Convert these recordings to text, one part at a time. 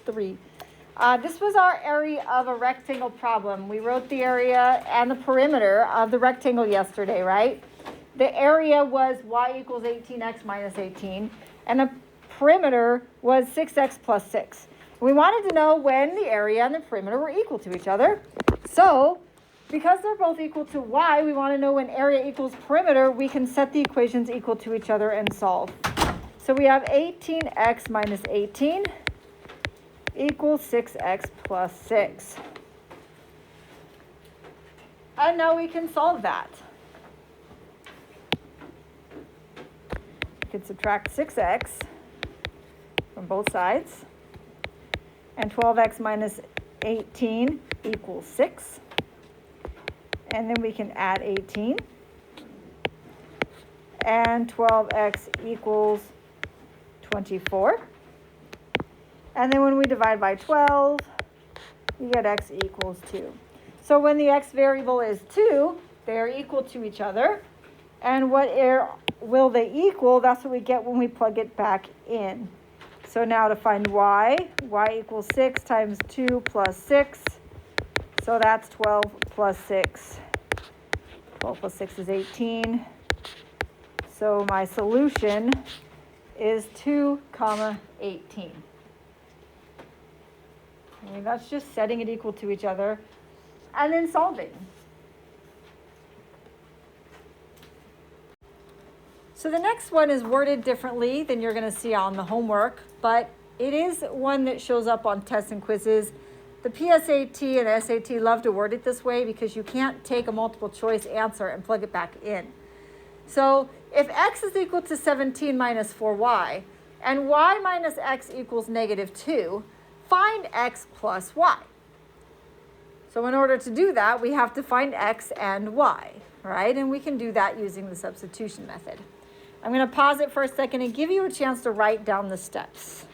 3. This was our area of a rectangle problem. We wrote the area and the perimeter of the rectangle yesterday, right? The area was y equals 18x minus 18, and the perimeter was 6x plus 6. We wanted to know when the area and the perimeter were equal to each other. So, because they're both equal to y, we want to know when area equals perimeter, we can set the equations equal to each other and solve. So we have 18x minus 18 equals 6x plus 6. And now we can solve that. We can subtract 6x from both sides. And 12x minus 18 equals 6. And then we can add 18. And 12x equals 24. And then when we divide by 12, we get x equals 2. So when the x variable is 2, they are equal to each other. And what will they equal? That's what we get when we plug it back in. So now to find y equals 6 times 2 plus 6. So that's 12 plus 6. 12 plus 6 is 18. So my solution is 2, 18. I mean, that's just setting it equal to each other and then solving. So the next one is worded differently than you're going to see on the homework, but it is one that shows up on tests and quizzes. The PSAT and SAT love to word it this way because you can't take a multiple choice answer and plug it back in. So if x is equal to 17 minus 4y and y minus x equals negative 2, find x plus y. So in order to do that, we have to find x and y, right? And we can do that using the substitution method. I'm going to pause it for a second and give you a chance to write down the steps.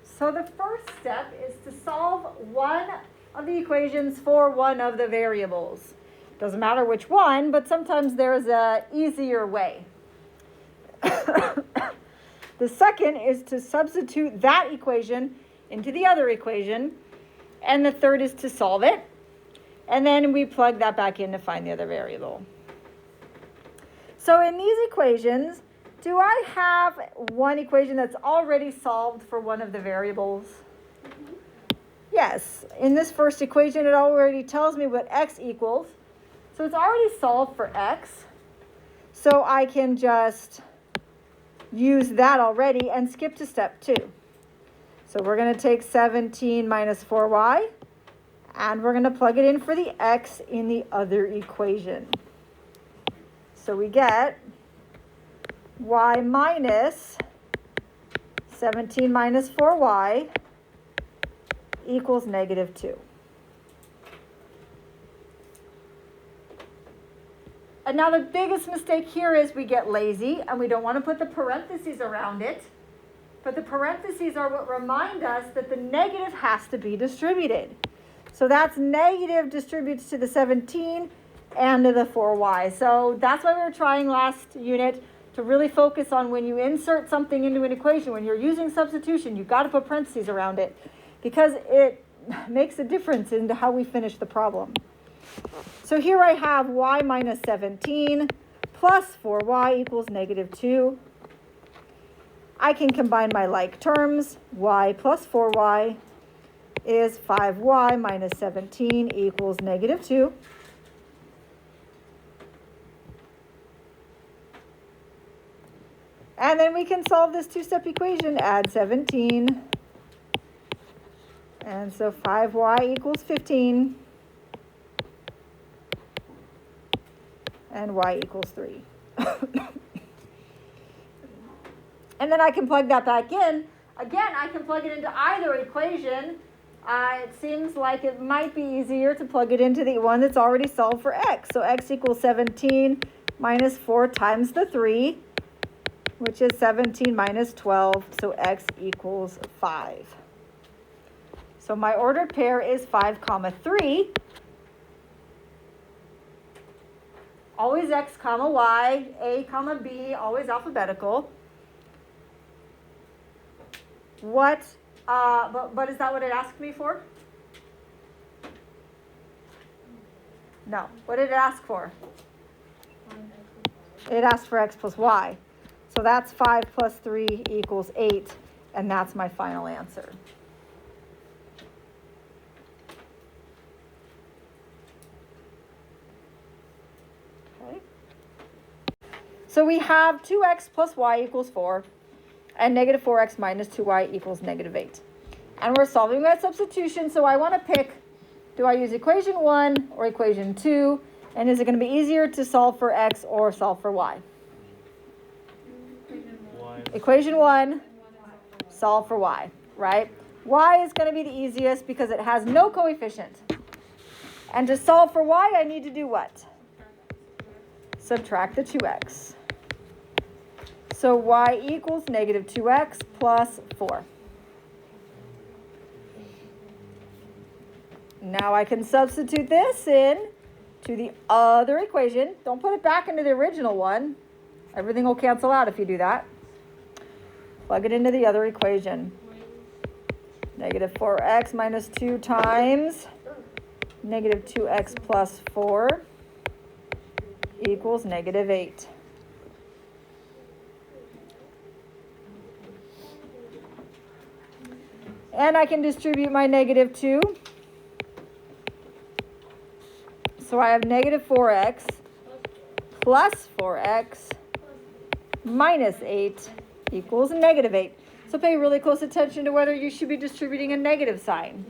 So the first step is to solve one of the equations for one of the variables. Doesn't matter which one, but sometimes there's an easier way. The second is to substitute that equation into the other equation, and the third is to solve it, and then we plug that back in to find the other variable. So in these equations, do I have one equation that's already solved for one of the variables? Yes. In this first equation, it already tells me what x equals. So it's already solved for x. So I can just use that already and skip to step 2. So we're going to take 17 minus 4y, and we're going to plug it in for the x in the other equation. So we get y minus 17 minus 4y equals negative 2. And now the biggest mistake here is we get lazy and we don't want to put the parentheses around it. But the parentheses are what remind us that the negative has to be distributed. So that's negative distributes to the 17 and to the 4y. So that's why we were trying last unit to really focus on when you insert something into an equation, when you're using substitution, you've got to put parentheses around it because it makes a difference into how we finish the problem. So here I have y minus 17 plus 4y equals negative 2. I can combine my like terms. Y plus 4y is 5y minus 17 equals negative 2. And then we can solve this two-step equation, add 17. And so 5y equals 15. And y equals 3. And then I can plug that back in. Again, I can plug it into either equation. It seems like it might be easier to plug it into the one that's already solved for x. So x equals 17 minus 4 times the 3, which is 17 minus 12, so x equals 5. So my ordered pair is 5, 3. Always x, y, a, b, always alphabetical. What But is that what it asked me for? No. What did it ask for? It asked for x plus y. So that's 5 plus 3 equals 8, and that's my final answer. Okay. So we have 2x plus y equals 4, and negative 4x minus 2y equals negative 8. And we're solving by substitution, so I want to pick, do I use equation 1 or equation 2? And is it going to be easier to solve for x or solve for y? Equation 1, solve for y, right? Y is going to be the easiest because it has no coefficient. And to solve for y, I need to do what? Subtract the 2x. So y equals negative 2x plus 4. Now I can substitute this in to the other equation. Don't put it back into the original one. Everything will cancel out if you do that. Plug it into the other equation. Negative 4x minus 2 times negative 2x plus 4 equals negative 8. And I can distribute my negative 2. So I have negative 4x plus 4x minus 8 equals negative 8. So pay really close attention to whether you should be distributing a negative sign.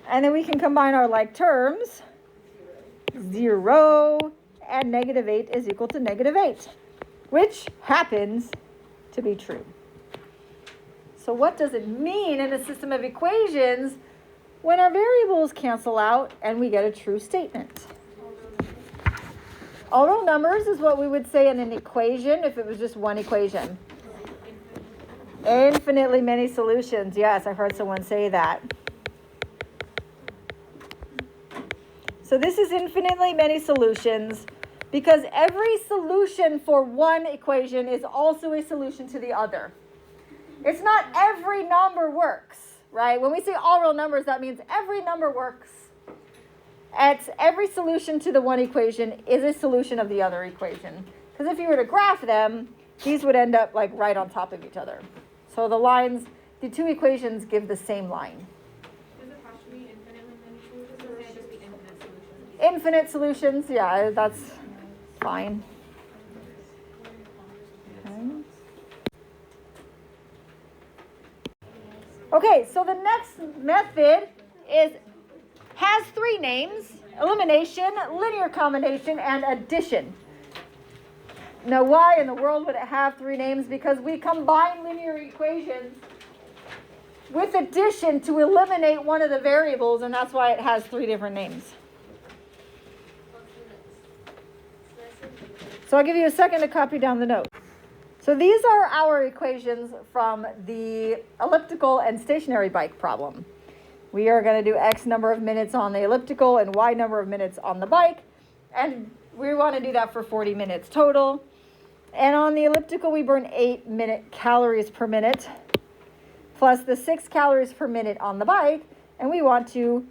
And then we can combine our like terms. 0 and negative 8 is equal to negative 8, which happens to be true. So what does it mean in a system of equations when our variables cancel out and we get a true statement? All real numbers is what we would say in an equation if it was just one equation. Infinitely many solutions. Yes, I heard someone say that. So this is infinitely many solutions because every solution for one equation is also a solution to the other. It's not every number works, right? When we say all real numbers, that means every number works. It's every solution to the one equation is a solution of the other equation. Because if you were to graph them, these would end up like right on top of each other. So the lines, the two equations give the same line. Does it have to be infinitely many solutions, or can it just be infinite solutions? Infinite solutions, yeah, that's fine. Okay, so the next method has three names: elimination, linear combination, and addition. Now, why in the world would it have three names? Because we combine linear equations with addition to eliminate one of the variables, and that's why it has three different names. So I'll give you a second to copy down the note. So these are our equations from the elliptical and stationary bike problem. We are going to do X number of minutes on the elliptical and Y number of minutes on the bike. And we want to do that for 40 minutes total. And on the elliptical, we burn 8 calories per minute, plus the 6 calories per minute on the bike. And we want to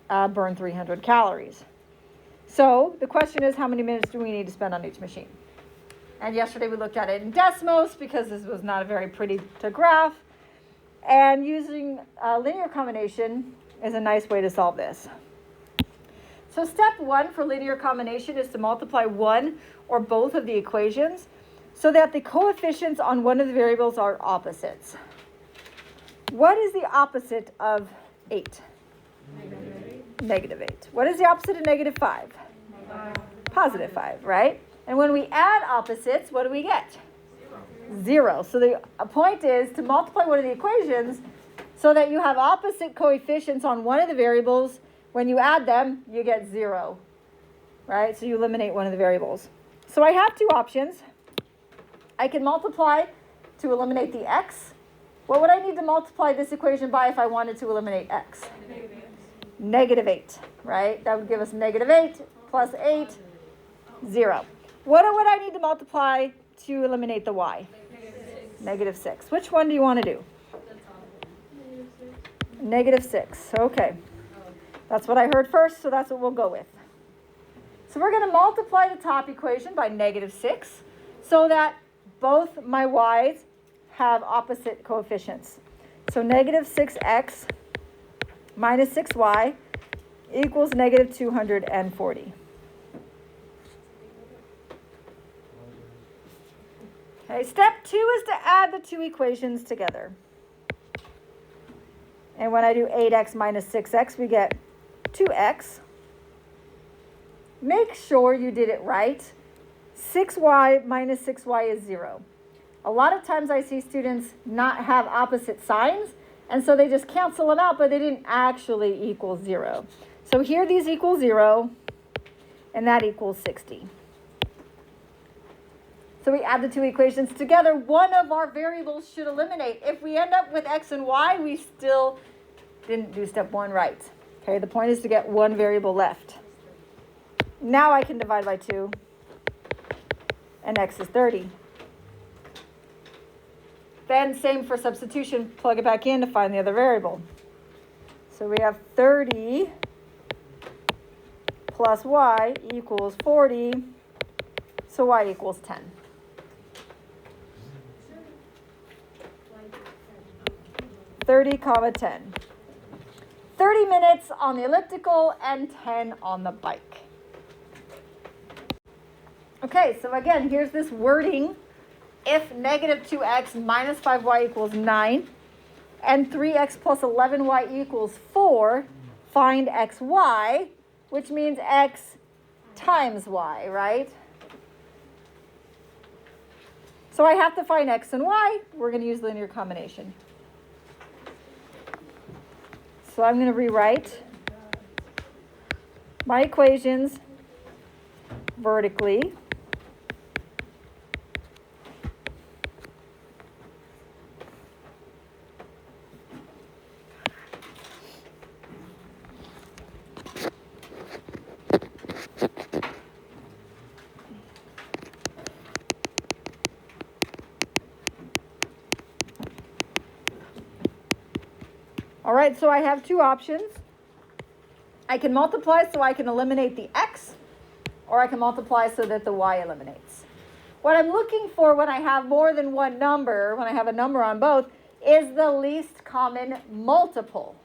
burn 300 calories. So the question is, how many minutes do we need to spend on each machine? And yesterday we looked at it in Desmos because this was not very pretty to graph. And using linear combination is a nice way to solve this. So step one for linear combination is to multiply one or both of the equations so that the coefficients on one of the variables are opposites. What is the opposite of 8? Negative 8. What is the opposite of negative 5? Positive 5, right? And when we add opposites, what do we get? 0. So the point is to multiply one of the equations so that you have opposite coefficients on one of the variables. When you add them, you get 0, right? So you eliminate one of the variables. So I have two options. I can multiply to eliminate the x. What would I need to multiply this equation by if I wanted to eliminate x? Negative 8, right? That would give us negative 8 plus 8, 0. What would I need to multiply to eliminate the y? Negative 6. Which one do you want to do? -6. Okay. That's what I heard first, so that's what we'll go with. So we're going to multiply the top equation by -6 so that both my y's have opposite coefficients. So -6x minus 6y equals -240. Okay, step 2 is to add the two equations together. And when I do 8x minus 6x, we get 2x. Make sure you did it right. 6y minus 6y is 0. A lot of times I see students not have opposite signs, and so they just cancel them out, but they didn't actually equal 0. So here these equal 0, and that equals 60. So we add the two equations together. One of our variables should eliminate. If we end up with x and y, we still didn't do step 1 right. Okay, the point is to get one variable left. Now I can divide by 2, and x is 30. Then same for substitution, plug it back in to find the other variable. So we have 30 plus y equals 40, so y equals 10. (30, 10). 30 minutes on the elliptical and 10 on the bike. Okay, so again, here's this wording. If -2x minus 5y equals 9 and 3x plus 11y equals 4, find xy, which means x times y, right? So I have to find x and y. We're going to use linear combination. So I'm going to rewrite my equations vertically. All right, so I have two options. I can multiply so I can eliminate the x, or I can multiply so that the y eliminates. What I'm looking for when I have more than one number, when I have a number on both, is the least common multiple.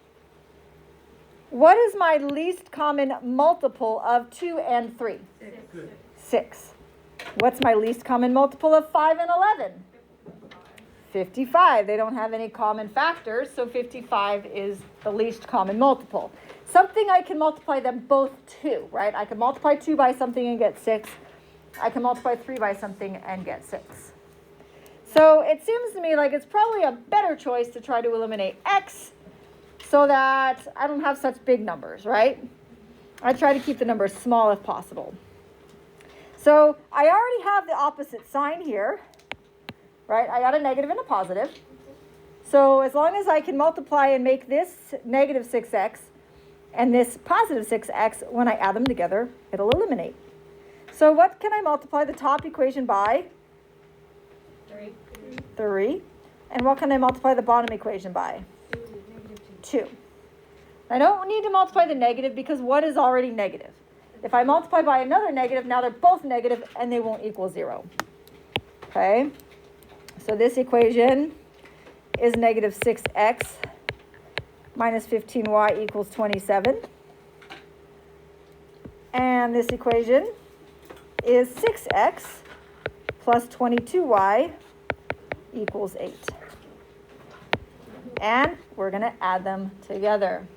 What is my least common multiple of 2 and 3? 6. What's my least common multiple of 5 and 11? 55. They don't have any common factors, so 55 is the least common multiple. Something I can multiply them both to, right? I can multiply 2 by something and get 6. I can multiply 3 by something and get 6. So it seems to me like it's probably a better choice to try to eliminate x so that I don't have such big numbers, right? I try to keep the numbers small if possible. So I already have the opposite sign here. Right, I got a negative and a positive. So as long as I can multiply and make this -6x and this +6x, when I add them together, it'll eliminate. So what can I multiply the top equation by? 3. And what can I multiply the bottom equation by? 2. I don't need to multiply the negative because what is already negative? If I multiply by another negative, now they're both negative and they won't equal 0. Okay? So this equation is -6x minus 15y equals 27. And this equation is 6x plus 22y equals 8. And we're going to add them together.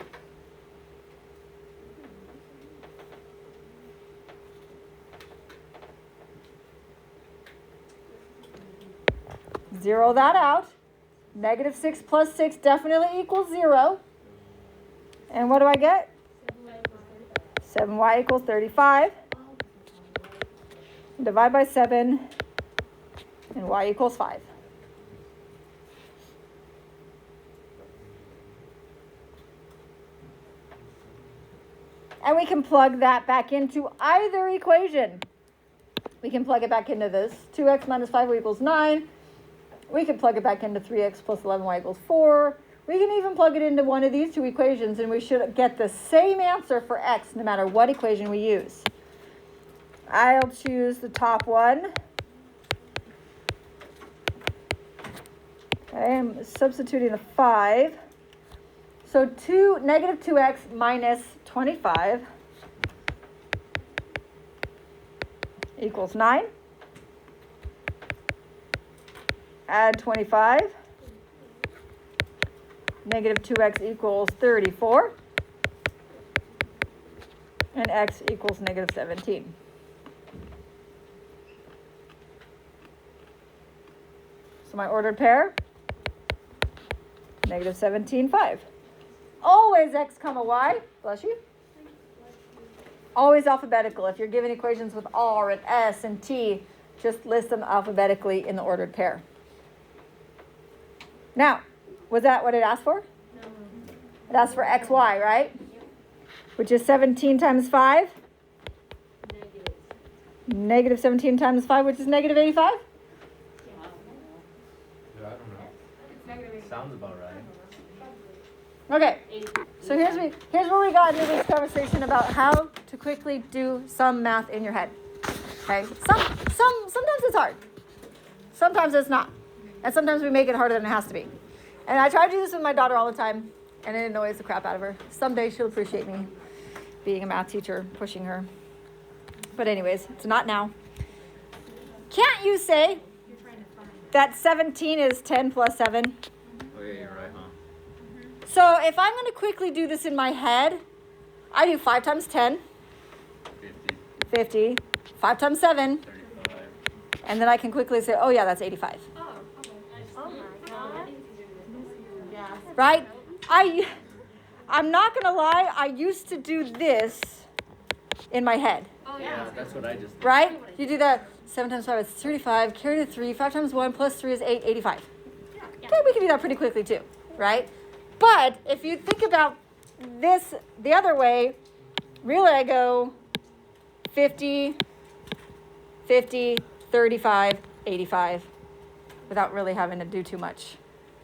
Zero that out. -6 plus 6 definitely equals 0. And what do I get? 7y equals 35. Divide by 7, and y equals 5. And we can plug that back into either equation. We can plug it back into this. 2x minus 5y equals 9. We can plug it back into 3x plus 11y equals 4. We can even plug it into one of these two equations and we should get the same answer for x no matter what equation we use. I'll choose the top one. Okay, I'm substituting the 5. So negative 2x minus 25 equals 9. Add 25. Negative 2x equals 34. And x equals negative 17. So my ordered pair, negative 17, 5. Always x comma y, bless you. Always alphabetical. If you're given equations with R and S and T, just list them alphabetically in the ordered pair. Now, was that what it asked for? No. It asked for xy, right? Which is 17 times 5? Negative 17 times 5, which is negative 85? Yeah, I don't know. It's negative 8. Sounds about right. Okay, so here's where we got into this conversation about how to quickly do some math in your head. Okay, sometimes it's hard. Sometimes it's not. And sometimes we make it harder than it has to be. And I try to do this with my daughter all the time, and it annoys the crap out of her. Someday she'll appreciate me being a math teacher, pushing her. But anyways, it's not now. Can't you say that 17 is 10 plus 7? Oh yeah, you're right, huh? So if I'm going to quickly do this in my head, I do 5 times 10, 50, 5 times 7, 35. and then I can quickly say, oh yeah, that's 85. Oh, okay. Oh my God. Yeah. Right? I'm not going to lie, I used to do this in my head. Oh Yeah, yeah. that's what I just did. Right? You do that 7 times 5 is 35, carry the 3, 5 times 1 plus 3 is 8, 85. Okay, we can do that pretty quickly too, right? But if you think about this the other way, really I go 50, 50, 35, 85 without really having to do too much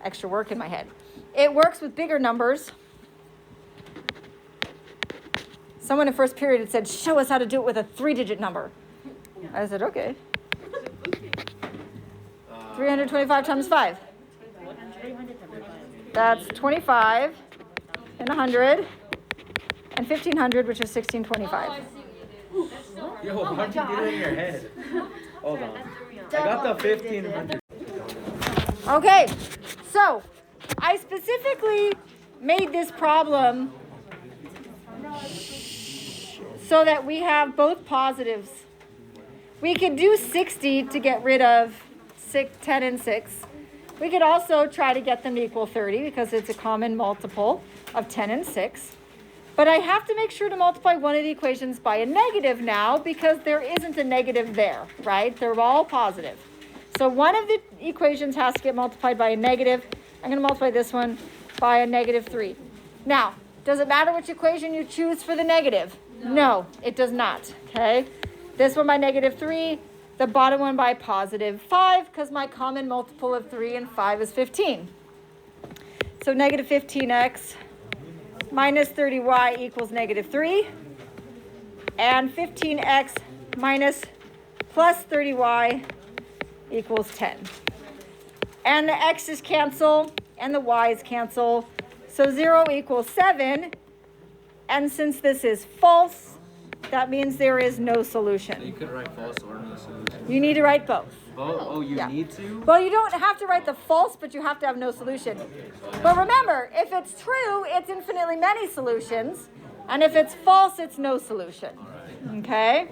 extra work in my head. It works with bigger numbers. Someone in first period had said, show us how to do it with a 3-digit number. I said, okay. 325 times 5. That's 25 and 100 and 1500, which is 1625. Yo, why'd you do it in your head? Hold on. I got the 1500. Okay, so I specifically made this problem so that we have both positives. We could do 60 to get rid of 10 and 6. We could also try to get them to equal 30 because it's a common multiple of 10 and 6. But I have to make sure to multiply one of the equations by a negative now because there isn't a negative there, right? They're all positive. So one of the equations has to get multiplied by a negative. I'm going to multiply this one by a negative 3. Now, does it matter which equation you choose for the negative? No, it does not, okay? This one by negative 3, the bottom one by positive 5, because my common multiple of 3 and 5 is 15. So negative 15x minus 30y equals negative 3. And 15x minus plus 30y equals 10. And the x's cancel and the y's cancel. So 0 equals 7. And since this is false, that means there is no solution. You could write false or no solution. You need to write both. Oh, you Yeah. need to? Well, you don't have to write the false, but you have to have no solution. But remember, if it's true, it's infinitely many solutions. And if it's false, it's no solution. Okay?